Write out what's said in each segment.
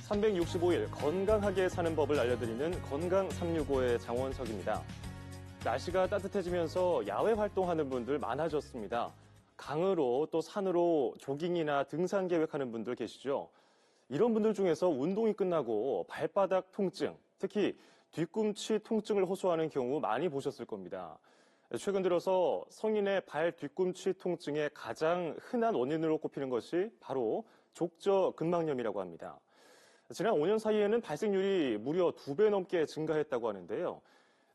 (365일) 건강하게 사는 법을 알려드리는 건강 365의 장원석입니다. 날씨가 따뜻해지면서 야외 활동하는 분들 많아졌습니다. 강으로 또 산으로 조깅이나 등산 계획하는 분들 계시죠? 이런 분들 중에서 운동이 끝나고 발바닥 통증, 특히 뒤꿈치 통증을 호소하는 경우 많이 보셨을 겁니다. 최근 들어서 성인의 발 뒤꿈치 통증의 가장 흔한 원인으로 꼽히는 것이 바로 족저근막염이라고 합니다. 지난 5년 사이에는 발생률이 무려 2배 넘게 증가했다고 하는데요.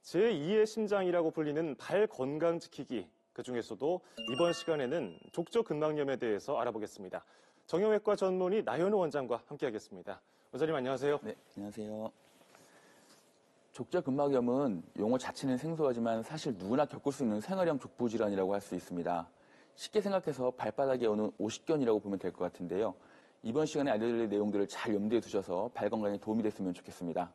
제2의 심장이라고 불리는 발 건강 지키기, 그중에서도 이번 시간에는 족저근막염에 대해서 알아보겠습니다. 정형외과 전문의 나현우 원장과 함께하겠습니다. 원장님 안녕하세요. 네, 안녕하세요. 족저근막염은 용어 자체는 생소하지만 사실 누구나 겪을 수 있는 생활형 족부 질환이라고 할 수 있습니다. 쉽게 생각해서 발바닥에 오는 오십견이라고 보면 될 것 같은데요. 이번 시간에 알려드릴 내용들을 잘 염두에 두셔서 발 건강에 도움이 됐으면 좋겠습니다.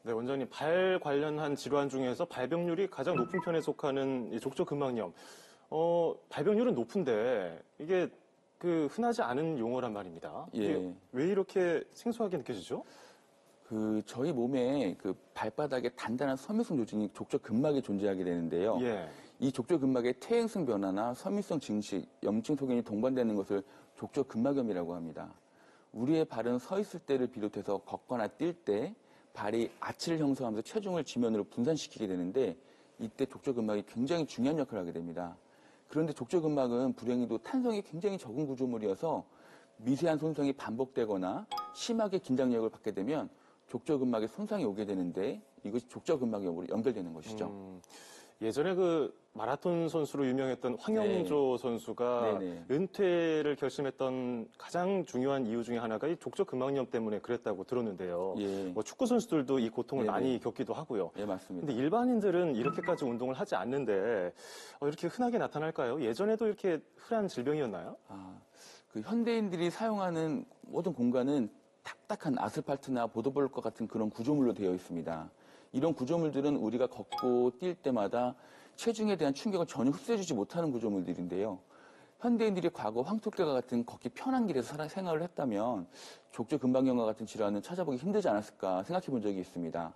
네, 원장님, 발 관련한 질환 중에서 발병률이 가장 높은 편에 속하는 이 족저근막염. 발병률은 높은데 이게 흔하지 않은 용어란 말입니다. 예. 왜 이렇게 생소하게 느껴지죠? 저희 몸에 발바닥에 단단한 섬유성 조직이 족저근막에 존재하게 되는데요. 예. 이 족저근막의 퇴행성 변화나 섬유성 증식, 염증 소견이 동반되는 것을 족저근막염이라고 합니다. 우리의 발은 서 있을 때를 비롯해서 걷거나 뛸 때 발이 아치를 형성하면서 체중을 지면으로 분산시키게 되는데 이때 족저근막이 굉장히 중요한 역할을 하게 됩니다. 그런데 족저근막은 불행히도 탄성이 굉장히 적은 구조물이어서 미세한 손상이 반복되거나 심하게 긴장력을 받게 되면 족저근막에 손상이 오게 되는데 이것이 족저근막염으로 연결되는 것이죠. 예전에 마라톤 선수로 유명했던 황영조 선수가 은퇴를 결심했던 가장 중요한 이유 중에 하나가 이 족저근막염 때문에 그랬다고 들었는데요. 예. 축구 선수들도 이 고통을 많이 겪기도 하고요. 예, 맞습니다. 근데 일반인들은 이렇게까지 운동을 하지 않는데 이렇게 흔하게 나타날까요? 예전에도 이렇게 흔한 질병이었나요? 현대인들이 사용하는 모든 공간은 딱딱한 아스팔트나 보도블록과 같은 그런 구조물로 되어 있습니다. 이런 구조물들은 우리가 걷고 뛸 때마다 체중에 대한 충격을 전혀 흡수해주지 못하는 구조물들인데요. 현대인들이 과거 황토길과 같은 걷기 편한 길에서 생활을 했다면 족저근막염과 같은 질환은 찾아보기 힘들지 않았을까 생각해 본 적이 있습니다.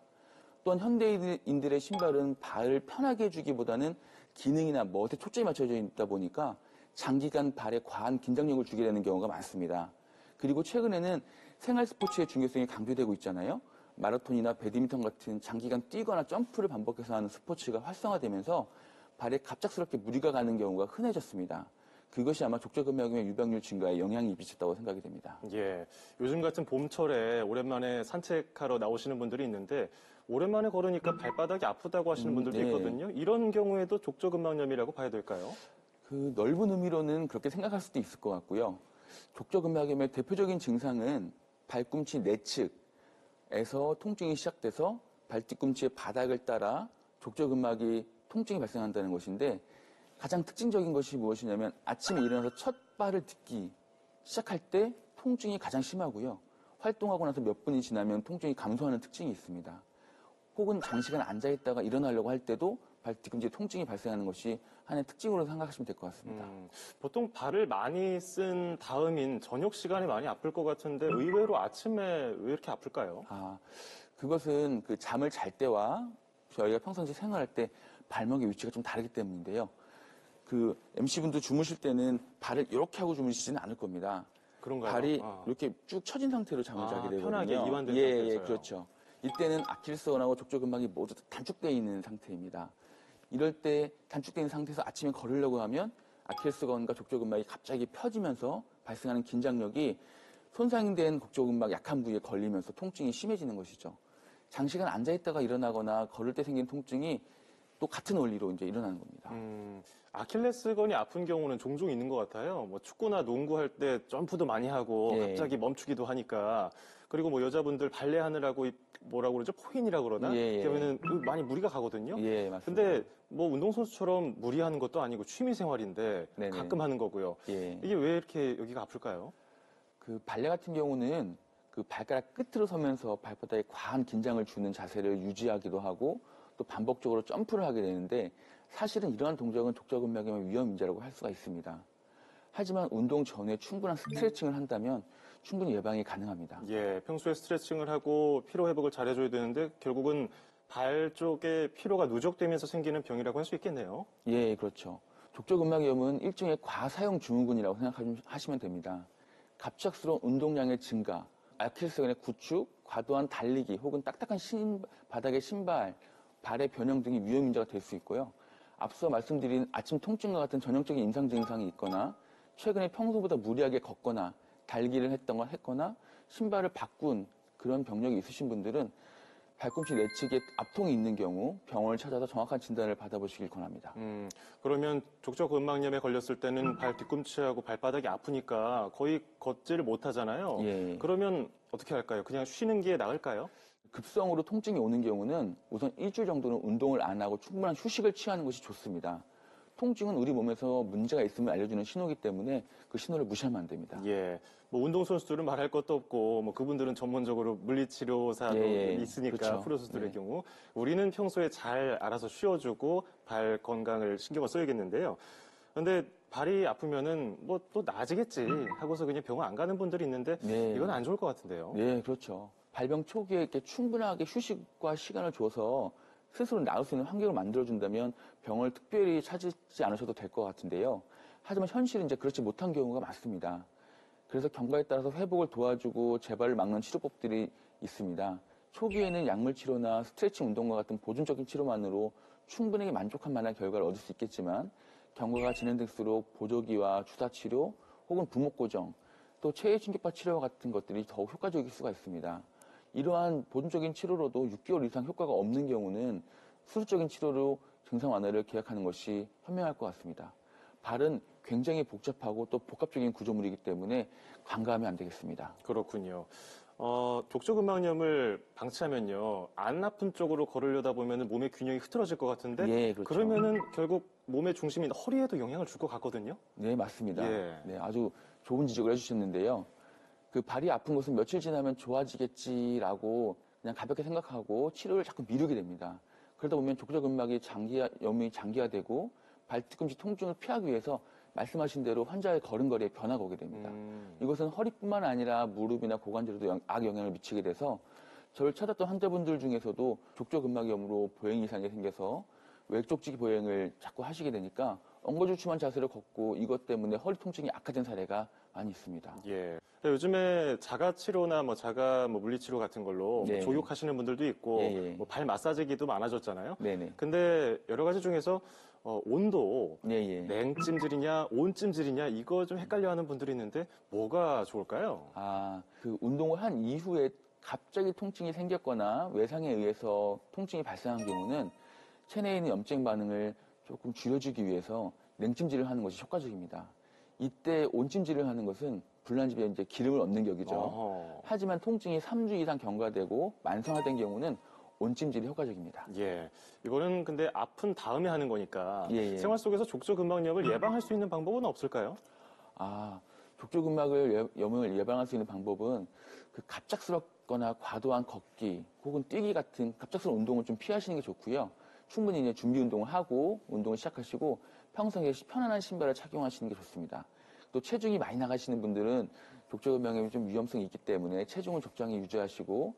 또한 현대인들의 신발은 발을 편하게 해주기보다는 기능이나 멋에 초점이 맞춰져 있다 보니까 장기간 발에 과한 긴장력을 주게 되는 경우가 많습니다. 그리고 최근에는 생활 스포츠의 중요성이 강조되고 있잖아요. 마라톤이나 배드민턴 같은 장기간 뛰거나 점프를 반복해서 하는 스포츠가 활성화되면서 발에 갑작스럽게 무리가 가는 경우가 흔해졌습니다. 그것이 아마 족저근막염의 유병률 증가에 영향이 미쳤다고 생각이 됩니다. 예, 요즘 같은 봄철에 오랜만에 산책하러 나오시는 분들이 있는데 오랜만에 걸으니까 발바닥이 아프다고 하시는 분들도 있거든요. 이런 경우에도 족저근막염이라고 봐야 될까요? 넓은 의미로는 그렇게 생각할 수도 있을 것 같고요. 족저근막염의 대표적인 증상은 발꿈치 내측에서 통증이 시작돼서 발뒤꿈치의 바닥을 따라 족저근막이 통증이 발생한다는 것인데 가장 특징적인 것이 무엇이냐면 아침에 일어나서 첫 발을 딛기 시작할 때 통증이 가장 심하고요. 활동하고 나서 몇 분이 지나면 통증이 감소하는 특징이 있습니다. 혹은 장시간 앉아있다가 일어나려고 할 때도 발 뒤꿈치에 통증이 발생하는 것이 하나의 특징으로 생각하시면 될 것 같습니다. 보통 발을 많이 쓴 다음인 저녁 시간에 많이 아플 것 같은데 의외로 아침에 왜 이렇게 아플까요? 그것은 잠을 잘 때와 저희가 평상시 생활할 때 발목의 위치가 좀 다르기 때문인데요. MC분도 주무실 때는 발을 이렇게 하고 주무시지는 않을 겁니다. 그런가요? 발이 이렇게 쭉 처진 상태로 잠을 자게 되거든요. 편하게 이완된 상태에서요. 예, 그렇죠. 이때는 아킬레스건하고 족저근막이 모두 단축되어 있는 상태입니다. 이럴 때 단축되어 있는 상태에서 아침에 걸으려고 하면 아킬레스건과 족저근막이 갑자기 펴지면서 발생하는 긴장력이 손상된 족저근막 약한 부위에 걸리면서 통증이 심해지는 것이죠. 장시간 앉아있다가 일어나거나 걸을 때 생긴 통증이 또 같은 원리로 이제 일어나는 겁니다. 아킬레스건이 아픈 경우는 종종 있는 것 같아요. 축구나 농구할 때 점프도 많이 하고 갑자기 멈추기도 하니까. 그리고 여자분들 발레 하느라고 뭐라고 그러죠? 포인이라고 그러나? 그러면은 많이 무리가 가거든요. 예, 맞습니다. 근데 운동선수처럼 무리하는 것도 아니고 취미 생활인데 가끔 하는 거고요. 이게 왜 이렇게 여기가 아플까요? 그 발레 같은 경우는 그 발가락 끝으로 서면서 발바닥에 과한 긴장을 주는 자세를 유지하기도 하고 또 반복적으로 점프를 하게 되는데 사실은 이러한 동작은 족저근막염의 위험 인자라고 할 수가 있습니다. 하지만 운동 전에 충분한 스트레칭을 한다면 충분히 예방이 가능합니다. 예, 평소에 스트레칭을 하고 피로 회복을 잘해줘야 되는데 결국은 발 쪽에 피로가 누적되면서 생기는 병이라고 할 수 있겠네요. 예, 그렇죠. 족저근막염은 일종의 과사용 증후군이라고 생각하시면 됩니다. 갑작스러운 운동량의 증가, 아킬레스건의 구축, 과도한 달리기 혹은 딱딱한 바닥의 신발, 발의 변형 등이 위험 인자가 될 수 있고요. 앞서 말씀드린 아침 통증과 같은 전형적인 임상 증상이 있거나 최근에 평소보다 무리하게 걷거나 달기를 했거나 신발을 바꾼 그런 병력이 있으신 분들은 발꿈치 내측에 압통이 있는 경우 병원을 찾아서 정확한 진단을 받아보시길 권합니다. 그러면 족저근막염에 걸렸을 때는 발 뒤꿈치하고 발바닥이 아프니까 거의 걷지를 못하잖아요. 예. 그러면 어떻게 할까요? 그냥 쉬는 게 나을까요? 급성으로 통증이 오는 경우는 우선 일주일 정도는 운동을 안 하고 충분한 휴식을 취하는 것이 좋습니다. 통증은 우리 몸에서 문제가 있음을 알려주는 신호이기 때문에 그 신호를 무시하면 안 됩니다. 예. 뭐 운동선수들은 말할 것도 없고, 뭐 그분들은 전문적으로 물리치료사도 예, 있으니까, 그렇죠. 프로선수들의 예. 경우. 우리는 평소에 잘 알아서 쉬어주고 발 건강을 신경을 써야겠는데요. 근데 발이 아프면은 뭐 또 나아지겠지 하고서 그냥 병원 안 가는 분들이 있는데 네. 이건 안 좋을 것 같은데요. 네, 그렇죠. 발병 초기에 이렇게 충분하게 휴식과 시간을 줘서 스스로 나을 수 있는 환경을 만들어준다면 병원을 특별히 찾지 않으셔도 될 것 같은데요. 하지만 현실은 이제 그렇지 못한 경우가 많습니다. 그래서 경과에 따라서 회복을 도와주고 재발을 막는 치료법들이 있습니다. 초기에는 약물 치료나 스트레칭 운동과 같은 보존적인 치료만으로 충분히 만족할 만한 결과를 얻을 수 있겠지만 경과가 진행될수록 보조기와 주사 치료 혹은 부목 고정 또 체외 충격파 치료 같은 것들이 더욱 효과적일 수가 있습니다. 이러한 보존적인 치료로도 6개월 이상 효과가 없는 경우는 수술적인 치료로 증상 완화를 기약하는 것이 현명할 것 같습니다. 발은 굉장히 복잡하고 또 복합적인 구조물이기 때문에 간과하면 안 되겠습니다. 그렇군요. 족저근막염을 방치하면요, 안 아픈 쪽으로 걸으려다 보면 몸의 균형이 흐트러질 것 같은데, 예, 그렇죠. 그러면은 결국 몸의 중심인 허리에도 영향을 줄 것 같거든요. 네, 맞습니다. 예. 네, 아주 좋은 지적을 해주셨는데요. 그 발이 아픈 것은 며칠 지나면 좋아지겠지라고 그냥 가볍게 생각하고 치료를 자꾸 미루게 됩니다. 그러다 보면 족저근막이 염이 장기화되고 발뒤꿈치 통증을 피하기 위해서 말씀하신 대로 환자의 걸음걸이에 변화가 오게 됩니다. 이것은 허리뿐만 아니라 무릎이나 고관절에도 악영향을 미치게 돼서 저를 찾았던 환자분들 중에서도 족저근막염으로 보행 이상이 생겨서 외쪽지기 보행을 자꾸 하시게 되니까 엉거주춤한 자세로 걷고 이것 때문에 허리 통증이 악화된 사례가 많이 있습니다. 예. 요즘에 자가 치료나 자가 물리치료 같은 걸로 네. 조욕하시는 분들도 있고, 예. 발 마사지기도 많아졌잖아요. 네네. 근데 여러 가지 중에서 온도, 예. 냉찜질이냐, 온찜질이냐, 이거 좀 헷갈려 하는 분들이 있는데, 뭐가 좋을까요? 그 운동을 한 이후에 갑자기 통증이 생겼거나 외상에 의해서 통증이 발생한 경우는 체내에 있는 염증 반응을 조금 줄여주기 위해서 냉찜질을 하는 것이 효과적입니다. 이때 온찜질을 하는 것은 불난집에 이제 기름을 얻는 격이죠. 어허. 하지만 통증이 3주 이상 경과되고 만성화된 경우는 온찜질이 효과적입니다. 예. 이거는 근데 아픈 다음에 하는 거니까 예. 생활 속에서 족저근막염을 예방할 수 있는 방법은 없을까요? 족저근막염을 예방할 수 있는 방법은 그 갑작스럽거나 과도한 걷기 혹은 뛰기 같은 갑작스러운 운동을 좀 피하시는 게 좋고요. 충분히 이제 준비 운동을 하고 운동을 시작하시고 평소에 편안한 신발을 착용하시는 게 좋습니다. 또 체중이 많이 나가시는 분들은 족저근막염이 좀 위험성이 있기 때문에 체중을 적당히 유지하시고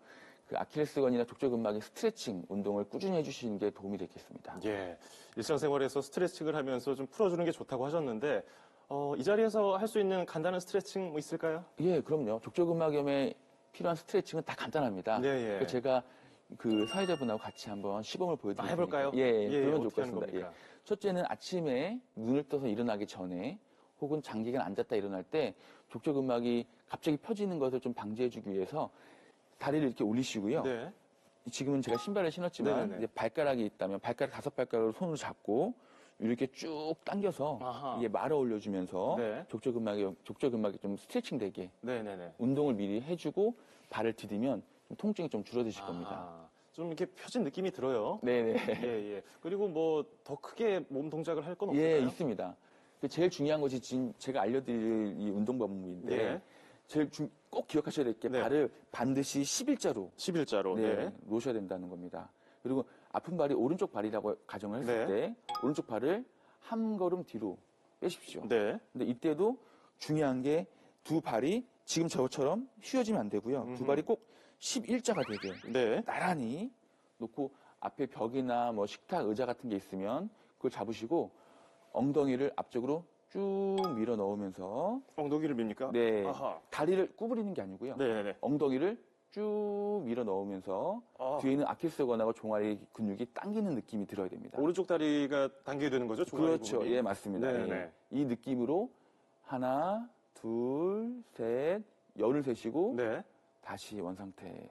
그 아킬레스건이나 족저근막의 스트레칭 운동을 꾸준히 해주시는 게 도움이 되겠습니다. 예. 일상생활에서 스트레칭을 하면서 좀 풀어주는 게 좋다고 하셨는데, 이 자리에서 할 수 있는 간단한 스트레칭 있을까요? 예, 그럼요. 족저근막염에 필요한 스트레칭은 다 간단합니다. 네, 예. 제가 그 사회자분하고 같이 한번 시범을 보여드릴게요. 해볼까요? 예, 그러면 어떻게 좋을 것 하는 같습니다. 겁니까? 첫째는 아침에 눈을 떠서 일어나기 전에 혹은 장기간 앉았다 일어날 때 족저근막이 갑자기 펴지는 것을 좀 방지해주기 위해서 다리를 이렇게 올리시고요. 네. 지금은 제가 신발을 신었지만 네네네. 이제 발가락이 있다면 발가락 5발가락으로 손으로 잡고 이렇게 쭉 당겨서 아하. 이게 말아 올려주면서 네. 족저근막이 좀 스트레칭 되게 네네네. 운동을 미리 해주고 발을 디디면 좀 통증이 좀 줄어드실 겁니다. 아하. 좀 이렇게 펴진 느낌이 들어요. 네네. 예. 그리고 더 크게 몸 동작을 할 건 예, 없을까요? 있습니다. 제일 중요한 것이 지금 제가 알려드릴 이 운동 방법인데 예. 꼭 기억하셔야 될 게 네. 발을 반드시 11자로 11자로. 네. 놓으셔야 된다는 겁니다. 그리고 아픈 발이 오른쪽 발이라고 가정을 네. 했을 때 오른쪽 발을 한 걸음 뒤로 빼십시오. 네. 근데 이때도 중요한 게 두 발이 지금 저처럼 휘어지면 안 되고요. 두 발이 꼭 11자가 되게 네. 나란히 놓고 앞에 벽이나 뭐 식탁 의자 같은 게 있으면 그걸 잡으시고 엉덩이를 앞쪽으로 쭉 밀어 넣으면서 엉덩이를 밉니까? 네, 아하. 다리를 구부리는 게 아니고요. 네네. 엉덩이를 쭉 밀어 넣으면서 아. 뒤에 있는 아킬스건하고 종아리 근육이 당기는 느낌이 들어야 됩니다. 오른쪽 다리가 당기게 되는 거죠? 종아리 그렇죠. 부분이? 예, 맞습니다. 네네. 예. 이 느낌으로 하나, 둘, 셋, 열을 세시고 네. 다시 원상태.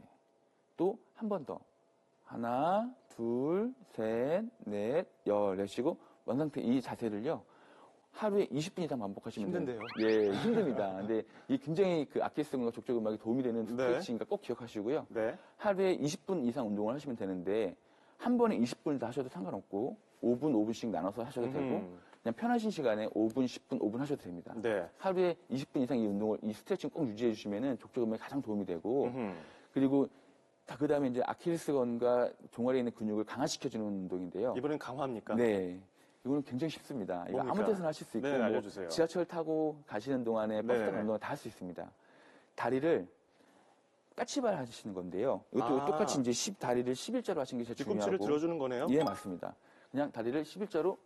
또 한 번 더. 하나, 둘, 셋, 넷, 열 내쉬고 원상태 이 자세를요. 하루에 20분 이상 반복하시면 힘든데요? 예, 힘듭니다. 근데 이 굉장히 그 아킬스건과 족저근막에 도움이 되는 네. 스트레칭이니까 꼭 기억하시고요. 네. 하루에 20분 이상 운동을 하시면 되는데 한 번에 20분을 다 하셔도 상관없고 5분, 5분씩 나눠서 하셔도 되고 그냥 편하신 시간에 5분, 10분, 5분 하셔도 됩니다. 네. 하루에 하루에 20분 이상 이 운동을, 이 스트레칭 꼭 유지해 주시면은 족저근막에 가장 도움이 되고 음흠. 그리고 그 다음에 이제 아킬레스건과 종아리에 있는 근육을 강화시켜주는 운동인데요. 이번엔 강화입니까? 네. 이거는 굉장히 쉽습니다. 이거 뭡니까? 아무 데서나 하실 수 있고, 네, 뭐 알려주세요. 지하철 타고 가시는 동안에 버스 타고 네. 가는 동안에 다 할 수 있습니다. 다리를 까치발 하시는 건데요. 이것도 아. 똑같이 이제 다리를 11자로 하시는 게 제일 뒤꿈치를 중요하고. 들어주는 거네요? 예, 맞습니다. 그냥 다리를 11자로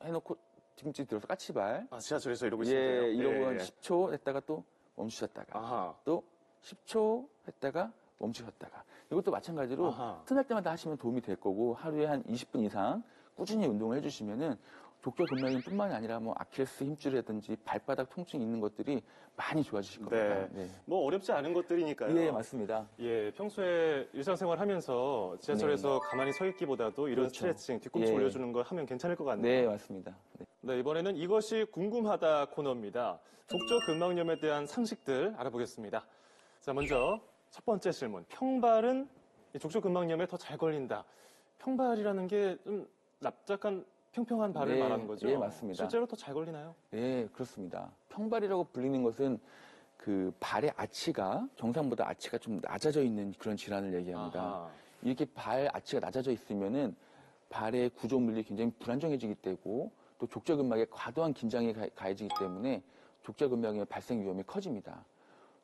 해놓고 뒤꿈치 들어서 까치발. 아, 지하철에서 이러고 있으면 돼요? 예, 이러고 예. 10초 했다가 또 멈추셨다가. 아하. 또 10초 했다가 멈추셨다가. 이것도 마찬가지로 아하. 틈날 때마다 하시면 도움이 될 거고 하루에 한 20분 이상 꾸준히 운동을 해주시면은 족저근막뿐만이 아니라 뭐 아킬레스 힘줄이라든지 발바닥 통증 있는 것들이 많이 좋아지실 겁니다. 네. 뭐 어렵지 않은 것들이니까요. 예, 맞습니다. 예, 평소에 일상생활 하면서 지하철에서 가만히 서 있기보다도 이런 그렇죠. 스트레칭, 뒤꿈치 예. 올려주는 걸 하면 괜찮을 것 같네요. 네, 맞습니다. 네. 네, 이번에는 이것이 궁금하다 코너입니다. 족저근막염에 대한 상식들 알아보겠습니다. 자, 먼저 첫 번째 질문. 평발은 이 족저근막염에 더 잘 걸린다. 평발이라는 게 좀 납작한 평평한 발을 네, 말하는 거죠? 예, 맞습니다. 실제로 더 잘 걸리나요? 네, 그렇습니다. 평발이라고 불리는 것은 그 발의 아치가 정상보다 아치가 좀 낮아져 있는 그런 질환을 얘기합니다. 아하. 이렇게 발 아치가 낮아져 있으면은 발의 구조물이 굉장히 불안정해지기 때문에 또 족저근막에 과도한 긴장이 가해지기 때문에 족저근막의 발생 위험이 커집니다.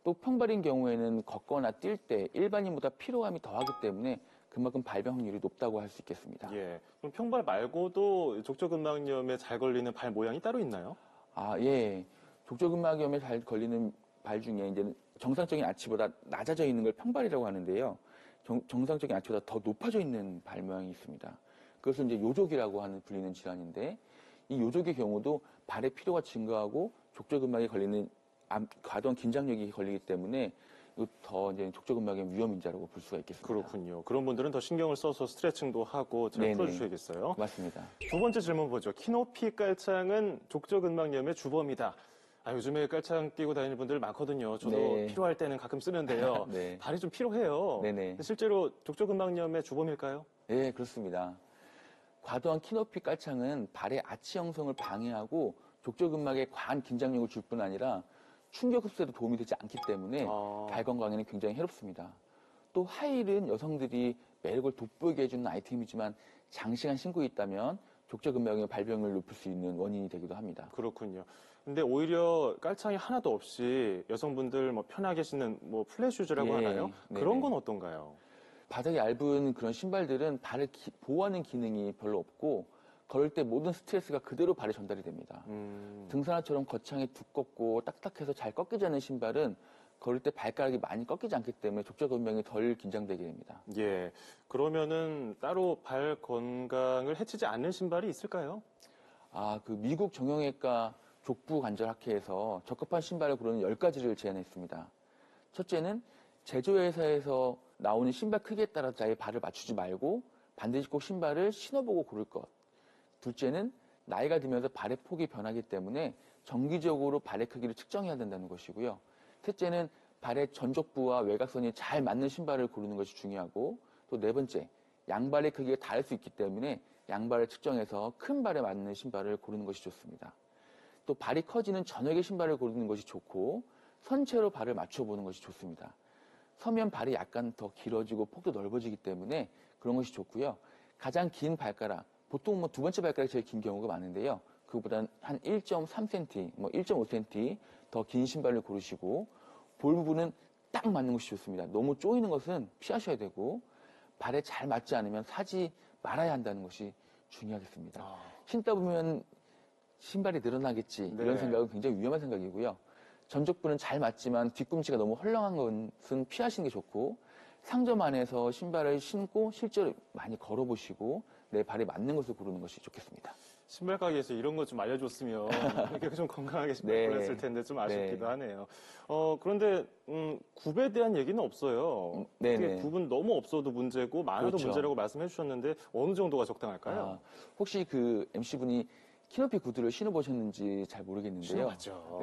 또 평발인 경우에는 걷거나 뛸 때 일반인보다 피로감이 더하기 때문에 그만큼 발병 확률이 높다고 할 수 있겠습니다. 예. 그럼 평발 말고도 족저근막염에 잘 걸리는 발 모양이 따로 있나요? 아, 예. 족저근막염에 잘 걸리는 발 중에 이제 정상적인 아치보다 낮아져 있는 걸 평발이라고 하는데요. 정상적인 아치보다 더 높아져 있는 발 모양이 있습니다. 그것을 이제 요족이라고 하는 불리는 질환인데 이 요족의 경우도 발의 피로가 증가하고 족저근막에 걸리는 과도한 긴장력이 걸리기 때문에 더 이제 족저근막의 위험 인자라고 볼 수가 있겠습니다. 그렇군요. 그런 분들은 더 신경을 써서 스트레칭도 하고 잘 네네. 풀어주셔야겠어요. 맞습니다. 두 번째 질문 보죠. 키높이 깔창은 족저근막염의 주범이다. 아, 요즘에 깔창 끼고 다니는 분들 많거든요. 저도 네. 필요할 때는 가끔 쓰는데요. 네. 발이 좀 필요해요. 네네. 실제로 족저근막염의 주범일까요? 네, 그렇습니다. 과도한 키높이 깔창은 발의 아치 형성을 방해하고 족저근막에 과한 긴장력을 줄 뿐 아니라 충격 흡수에도 도움이 되지 않기 때문에 발 건강에는 굉장히 해롭습니다. 또 하이힐은 여성들이 매력을 돋보이게 해주는 아이템이지만 장시간 신고 있다면 족저근막의 발병을 높일 수 있는 원인이 되기도 합니다. 그렇군요. 근데 오히려 깔창이 하나도 없이 여성분들 뭐 편하게 신는 뭐 플랫슈즈라고 예, 하나요? 네네. 그런 건 어떤가요? 바닥이 얇은 그런 신발들은 발을 보호하는 기능이 별로 없고 걸을 때 모든 스트레스가 그대로 발에 전달이 됩니다. 등산화처럼 거창이 두껍고 딱딱해서 잘 꺾이지 않는 신발은 걸을 때 발가락이 많이 꺾이지 않기 때문에 족저근막이 덜 긴장되게 됩니다. 예. 그러면은 따로 발 건강을 해치지 않는 신발이 있을까요? 아, 그 미국 정형외과 족부관절학회에서 적합한 신발을 고르는 10가지를 제안했습니다. 첫째는 제조회사에서 나오는 신발 크기에 따라 자기 발을 맞추지 말고 반드시 꼭 신발을 신어보고 고를 것. 둘째는 나이가 들면서 발의 폭이 변하기 때문에 정기적으로 발의 크기를 측정해야 된다는 것이고요. 셋째는 발의 전족부와 외곽선이 잘 맞는 신발을 고르는 것이 중요하고 또 네 번째, 양발의 크기가 다를 수 있기 때문에 양발을 측정해서 큰 발에 맞는 신발을 고르는 것이 좋습니다. 또 발이 커지는 저녁에 신발을 고르는 것이 좋고 선체로 발을 맞춰보는 것이 좋습니다. 서면 발이 약간 더 길어지고 폭도 넓어지기 때문에 그런 것이 좋고요. 가장 긴 발가락, 보통 두 번째 발가락이 제일 긴 경우가 많은데요. 그보다는 한 1.3cm, 1.5cm 더 긴 신발을 고르시고 볼 부분은 딱 맞는 것이 좋습니다. 너무 조이는 것은 피하셔야 되고 발에 잘 맞지 않으면 사지 말아야 한다는 것이 중요하겠습니다. 신다 보면 신발이 늘어나겠지 네. 이런 생각은 굉장히 위험한 생각이고요. 전족부는 잘 맞지만 뒤꿈치가 너무 헐렁한 것은 피하시는 게 좋고 상점 안에서 신발을 신고 실제로 많이 걸어보시고 내 발에 맞는 것을 고르는 것이 좋겠습니다. 신발 가게에서 이런 거 좀 알려줬으면 이렇게 좀 건강하게 신발 네. 골랐을 텐데 좀 아쉽기도 네. 하네요. 그런데 굽에 대한 얘기는 없어요. 네네. 이게 굽은 너무 없어도 문제고 많아도 그렇죠. 문제라고 말씀해 주셨는데 어느 정도가 적당할까요? 혹시 그 MC분이 키높이 구두를 신어보셨는지 잘 모르겠는데요. 신어봤죠.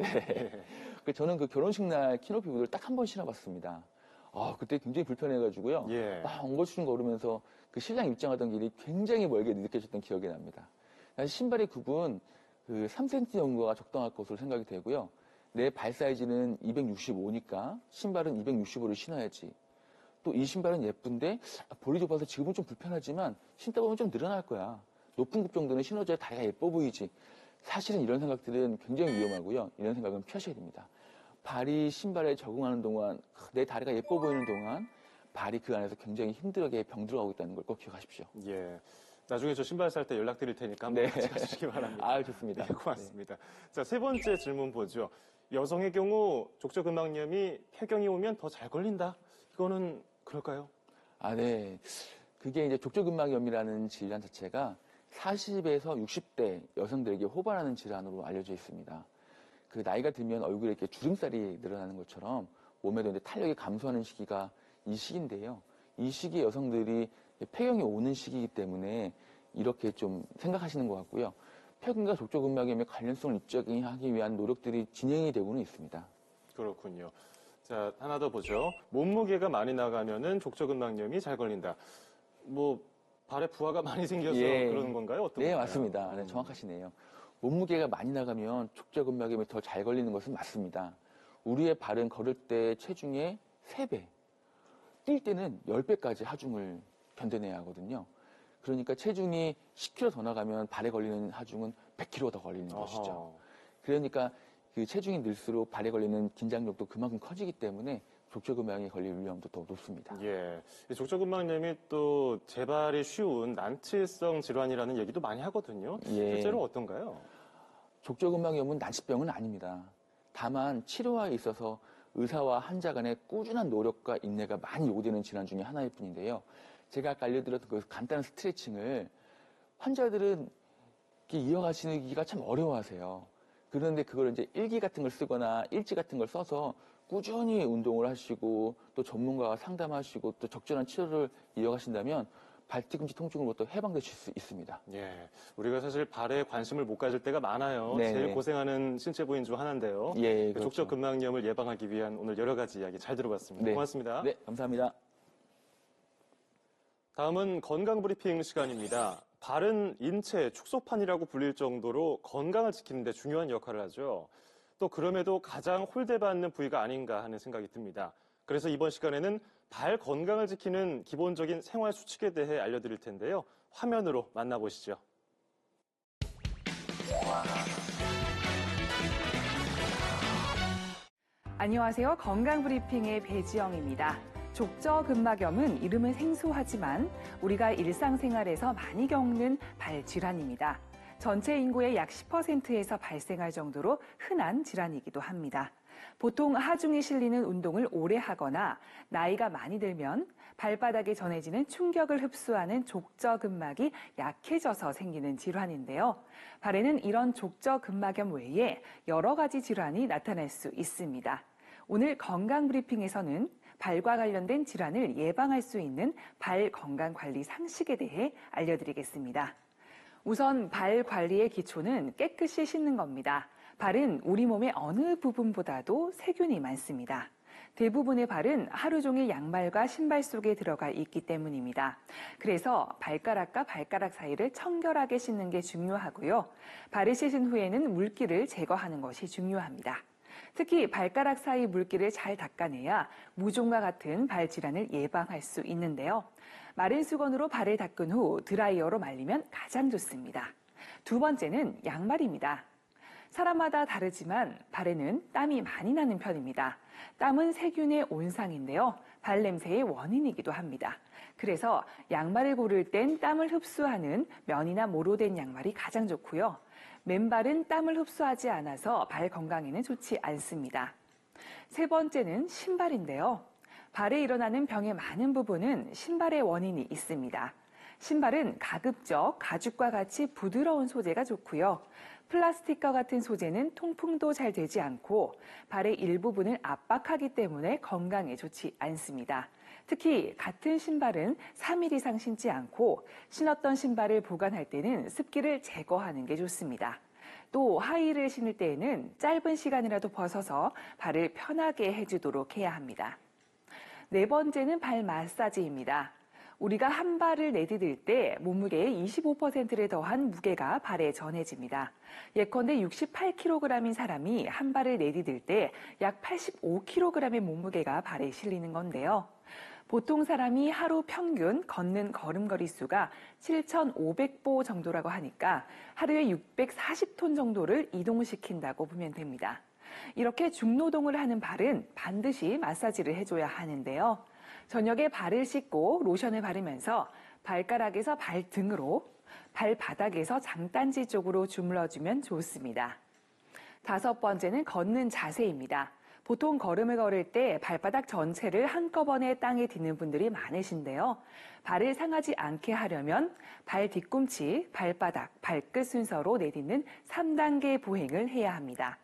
저는 그 결혼식 날 키높이 구두를 딱 한 번 신어봤습니다. 그때 굉장히 불편해가지고요. 예. 엉거주춤 걸으면서 그 신랑 입장하던 길이 굉장히 멀게 느껴졌던 기억이 납니다. 신발의 굽은 그 3cm 정도가 적당할 것으로 생각이 되고요. 내 발 사이즈는 265니까 신발은 265를 신어야지. 또 이 신발은 예쁜데 볼이 좁아서 지금은 좀 불편하지만 신다 보면 좀 늘어날 거야. 높은 굽 정도는 신어줘야 다리가 예뻐 보이지. 사실은 이런 생각들은 굉장히 위험하고요. 이런 생각은 피하셔야 됩니다. 발이 신발에 적응하는 동안 내 다리가 예뻐 보이는 동안 발이 그 안에서 굉장히 힘들게 병들어가고 있다는 걸 꼭 기억하십시오. 예. 나중에 저 신발 살 때 연락드릴 테니까 한번 같이 가주시기 바랍니다. 좋습니다. 네, 고맙습니다. 자, 세 번째 질문 보죠. 여성의 경우 족저근막염이 폐경이 오면 더 잘 걸린다. 이거는 그럴까요? 네. 그게 이제 족저근막염이라는 질환 자체가 40에서 60대 여성들에게 호발하는 질환으로 알려져 있습니다. 그 나이가 들면 얼굴에 이렇게 주름살이 늘어나는 것처럼 몸에도 이제 탄력이 감소하는 시기가 이 시기인데요. 이 시기에 여성들이 폐경이 오는 시기이기 때문에 이렇게 좀 생각하시는 것 같고요. 폐경과 족저근막염의 관련성을 입증하기 위한 노력들이 진행이 되고는 있습니다. 그렇군요. 자, 하나 더 보죠. 몸무게가 많이 나가면은 족저근막염이 잘 걸린다. 발에 부하가 많이 생겨서 그러는 건가요? 어떤 네, 건가요? 맞습니다. 네, 정확하시네요. 몸무게가 많이 나가면 족저근막염이 더 잘 걸리는 것은 맞습니다. 우리의 발은 걸을 때 체중의 3배, 뛸 때는 10배까지 하중을 견뎌내야 하거든요. 그러니까 체중이 10kg 더 나가면 발에 걸리는 하중은 100kg 더 걸리는 것이죠. 그러니까 그 체중이 늘수록 발에 걸리는 긴장력도 그만큼 커지기 때문에 족저근막염이 걸릴 위험도 더 높습니다. 예. 이 족저근막염이 또 재발이 쉬운 난치성 질환이라는 얘기도 많이 하거든요. 실제로 어떤가요? 족저근막염은 난치병은 아닙니다. 다만 치료에 있어서 의사와 환자 간의 꾸준한 노력과 인내가 많이 요구되는 질환 중에 하나일 뿐인데요. 제가 아까 알려드렸던 그 간단한 스트레칭을 환자들은 이어가시기가 참 어려워하세요. 그런데 그걸 이제 일기 같은 걸 쓰거나 일지 같은 걸 써서 꾸준히 운동을 하시고 또 전문가와 상담하시고 또 적절한 치료를 이어가신다면 발뒤꿈치 통증으로부터 해방되실 수 있습니다. 예. 우리가 사실 발에 관심을 못 가질 때가 많아요. 네네. 제일 고생하는 신체 부인 중 하나인데요. 예, 그렇죠. 족저근막염을 예방하기 위한 오늘 여러 가지 이야기 잘 들어봤습니다. 네. 고맙습니다. 네, 감사합니다. 다음은 건강 브리핑 시간입니다. 발은 인체 축소판이라고 불릴 정도로 건강을 지키는 데 중요한 역할을 하죠. 또 그럼에도 가장 홀대받는 부위가 아닌가 하는 생각이 듭니다. 그래서 이번 시간에는 발 건강을 지키는 기본적인 생활 수칙에 대해 알려드릴 텐데요. 화면으로 만나보시죠. 안녕하세요. 건강브리핑의 배지영입니다. 족저근막염은 이름은 생소하지만 우리가 일상생활에서 많이 겪는 발질환입니다. 전체 인구의 약 10%에서 발생할 정도로 흔한 질환이기도 합니다. 보통 하중에 실리는 운동을 오래 하거나 나이가 많이 들면 발바닥에 전해지는 충격을 흡수하는 족저근막이 약해져서 생기는 질환인데요. 발에는 이런 족저근막염 외에 여러 가지 질환이 나타날 수 있습니다. 오늘 건강브리핑에서는 발과 관련된 질환을 예방할 수 있는 발 건강관리 상식에 대해 알려드리겠습니다. 우선 발 관리의 기초는 깨끗이 씻는 겁니다. 발은 우리 몸의 어느 부분보다도 세균이 많습니다. 대부분의 발은 하루 종일 양말과 신발 속에 들어가 있기 때문입니다. 그래서 발가락과 발가락 사이를 청결하게 씻는 게 중요하고요. 발을 씻은 후에는 물기를 제거하는 것이 중요합니다. 특히 발가락 사이 물기를 잘 닦아내야 무좀과 같은 발 질환을 예방할 수 있는데요. 마른 수건으로 발을 닦은 후 드라이어로 말리면 가장 좋습니다. 두 번째는 양말입니다. 사람마다 다르지만 발에는 땀이 많이 나는 편입니다. 땀은 세균의 온상인데요. 발냄새의 원인이기도 합니다. 그래서 양말을 고를 땐 땀을 흡수하는 면이나 모로 된 양말이 가장 좋고요. 맨발은 땀을 흡수하지 않아서 발 건강에는 좋지 않습니다. 세 번째는 신발인데요. 발에 일어나는 병의 많은 부분은 신발의 원인이 있습니다. 신발은 가급적 가죽과 같이 부드러운 소재가 좋고요. 플라스틱과 같은 소재는 통풍도 잘 되지 않고 발의 일부분을 압박하기 때문에 건강에 좋지 않습니다. 특히 같은 신발은 3일 이상 신지 않고 신었던 신발을 보관할 때는 습기를 제거하는 게 좋습니다. 또 하이힐을 신을 때에는 짧은 시간이라도 벗어서 발을 편하게 해주도록 해야 합니다. 네 번째는 발 마사지입니다. 우리가 한 발을 내디딜 때 몸무게의 25%를 더한 무게가 발에 전해집니다. 예컨대 68kg인 사람이 한 발을 내디딜 때 약 85kg의 몸무게가 발에 실리는 건데요. 보통 사람이 하루 평균 걷는 걸음걸이 수가 7,500보 정도라고 하니까 하루에 640톤 정도를 이동시킨다고 보면 됩니다. 이렇게 중노동을 하는 발은 반드시 마사지를 해줘야 하는데요. 저녁에 발을 씻고 로션을 바르면서 발가락에서 발등으로, 발바닥에서 장단지 쪽으로 주물러주면 좋습니다. 다섯 번째는 걷는 자세입니다. 보통 걸음을 걸을 때 발바닥 전체를 한꺼번에 땅에 딛는 분들이 많으신데요. 발을 상하지 않게 하려면 발 뒤꿈치, 발바닥, 발끝 순서로 내딛는 3단계 보행을 해야 합니다.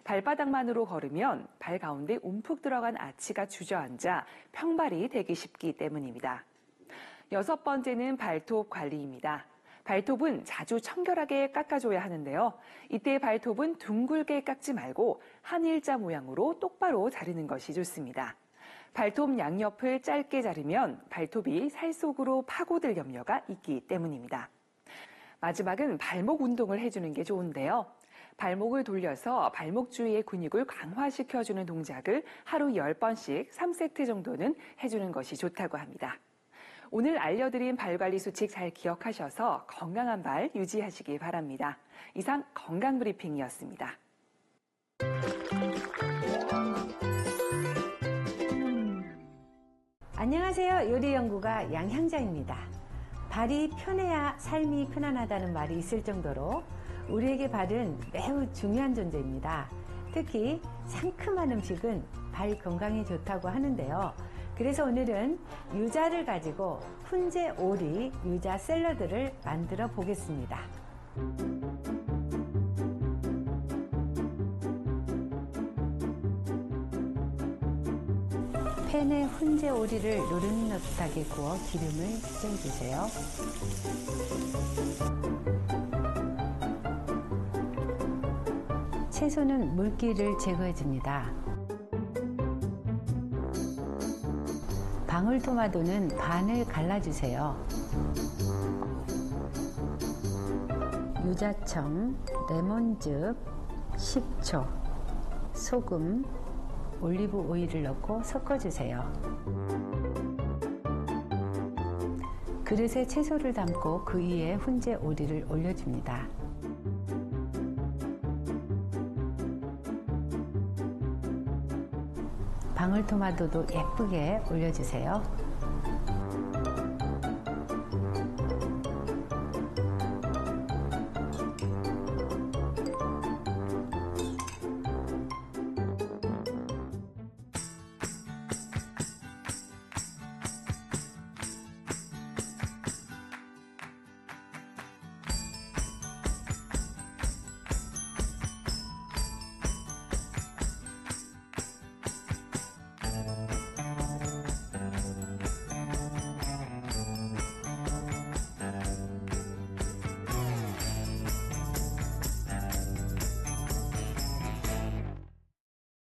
발바닥만으로 걸으면 발 가운데 움푹 들어간 아치가 주저앉아 평발이 되기 쉽기 때문입니다. 여섯 번째는 발톱 관리입니다. 발톱은 자주 청결하게 깎아줘야 하는데요. 이때 발톱은 둥글게 깎지 말고 한 일자 모양으로 똑바로 자르는 것이 좋습니다. 발톱 양옆을 짧게 자르면 발톱이 살 속으로 파고들 염려가 있기 때문입니다. 마지막은 발목 운동을 해주는 게 좋은데요. 발목을 돌려서 발목 주위의 근육을 강화시켜주는 동작을 하루 10번씩 3세트 정도는 해주는 것이 좋다고 합니다. 오늘 알려드린 발관리 수칙 잘 기억하셔서 건강한 발 유지하시기 바랍니다. 이상 건강브리핑이었습니다. 안녕하세요. 요리연구가 양향자입니다. 발이 편해야 삶이 편안하다는 말이 있을 정도로 우리에게 발은 매우 중요한 존재입니다. 특히 상큼한 음식은 발 건강에 좋다고 하는데요. 그래서 오늘은 유자를 가지고 훈제 오리 유자 샐러드를 만들어 보겠습니다. 팬에 훈제 오리를 노릇노릇하게 구워 기름을 쪄주세요. 채소는 물기를 제거해줍니다. 방울토마토는 반을 갈라주세요. 유자청, 레몬즙, 식초, 소금, 올리브 오일을 넣고 섞어주세요. 그릇에 채소를 담고 그 위에 훈제 오리를 올려줍니다. 방울토마토도 예쁘게 올려주세요.